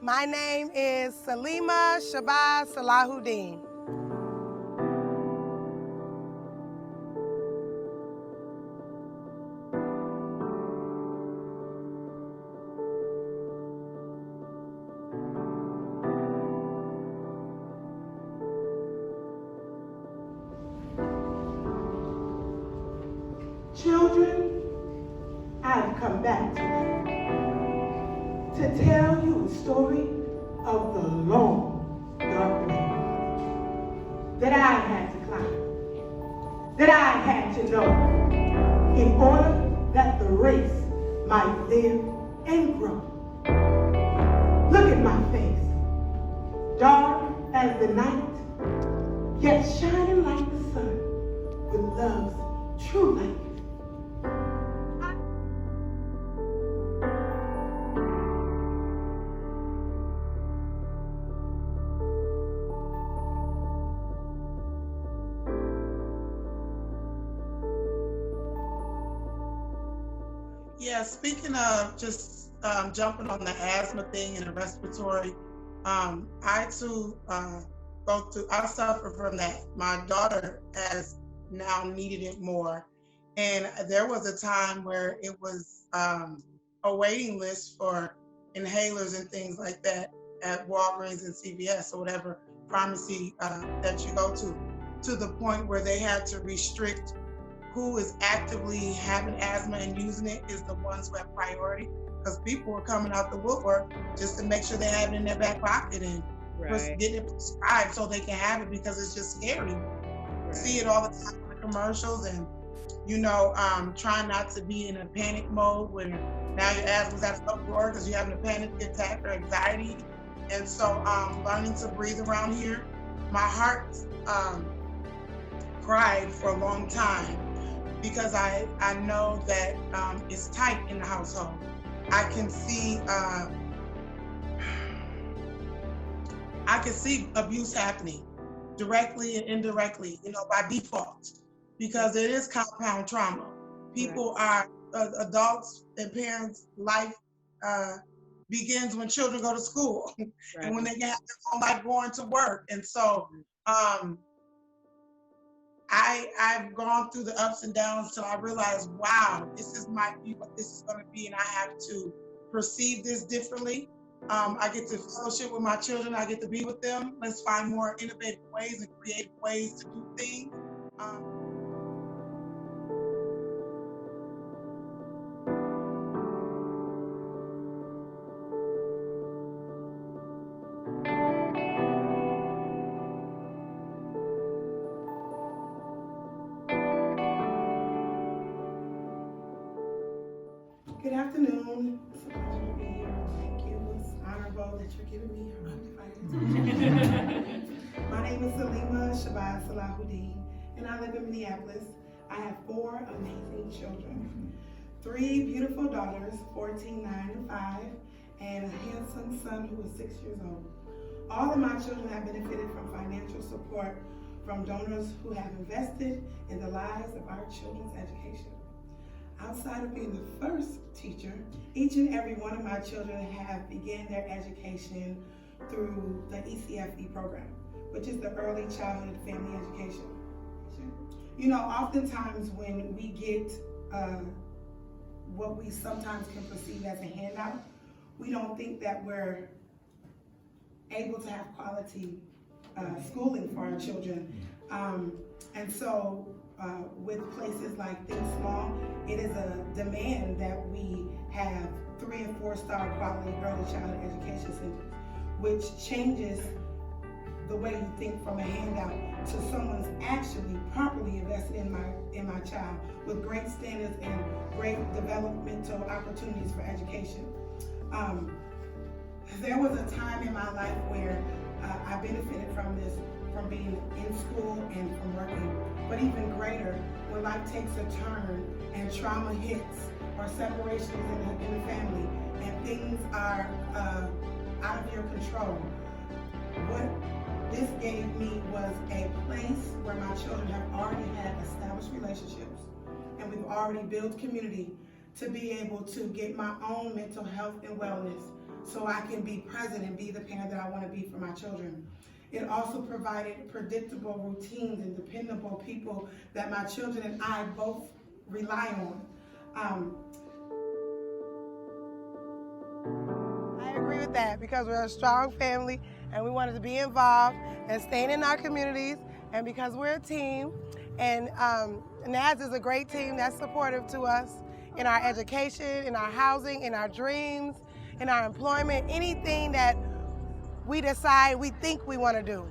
My name is Saleemah Shabazz Salahud-Din. Children, I've come back today to tell you a story of the long, dark way that I had to climb, that I had to know in order that the race might live and grow. Look at my face, dark as the night, yet shining like the sun with love's true light. Yeah, speaking of just jumping on the asthma thing and the respiratory, I too I suffer from that. My daughter has now needed it more. And there was a time where it was a waiting list for inhalers and things like that at Walgreens and CVS or whatever pharmacy that you go to the point where they had to restrict who is actively having asthma and using it is the ones who have priority, because people were coming out the woodwork just to make sure they have it in their back pocket and getting it prescribed so they can have it, because it's just scary. See it all the time in the commercials, and trying not to be in a panic mode when now your asthma's at an uproar because you're having a panic attack or anxiety. And so learning to breathe around here, my heart cried for a long time, because I know that it's tight in the household. I can see abuse happening directly and indirectly, by default, because it is compound trauma. People are adults and parents' life begins when children go to school and when they have their own life going to work. And so I've gone through the ups and downs till I realized, wow, this might be what this is going to be, and I have to perceive this differently. I get to fellowship with my children. I get to be with them. Let's find more innovative ways and creative ways to do things. Good afternoon. It's a pleasure to be here. Thank you. It's honorable that you're giving me your undivided attention. My name is Saleemah Shabazz Salahud-Din, and I live in Minneapolis. I have 4 amazing children. 3 beautiful daughters, 14, 9, and 5, and a handsome son who is 6 years old. All of my children have benefited from financial support from donors who have invested in the lives of our children's education. Outside of being the first teacher, each and every one of my children have began their education through the ECFE program, which is the Early Childhood Family Education. Oftentimes when we get what we sometimes can perceive as a handout, we don't think that we're able to have quality schooling for our children. And so with places like Think Small, it is a demand that we have 3- and 4-star quality early childhood education centers, which changes the way you think from a handout to someone's actually properly invested in my child with great standards and great developmental opportunities for education. There was a time in my life where I benefited from this, from being in school and from working, but even greater when life takes a turn and trauma hits or separations in the family and things are out of your control. What this gave me was a place where my children have already had established relationships, and we've already built community to be able to get my own mental health and wellness so I can be present and be the parent that I want to be for my children. It also provided predictable routines and dependable people that my children and I both rely on. I agree with that because we're a strong family and we wanted to be involved and staying in our communities, and because we're a team, and NAS is a great team that's supportive to us in our education, in our housing, in our dreams, in our employment, anything that we decide we think we want to do.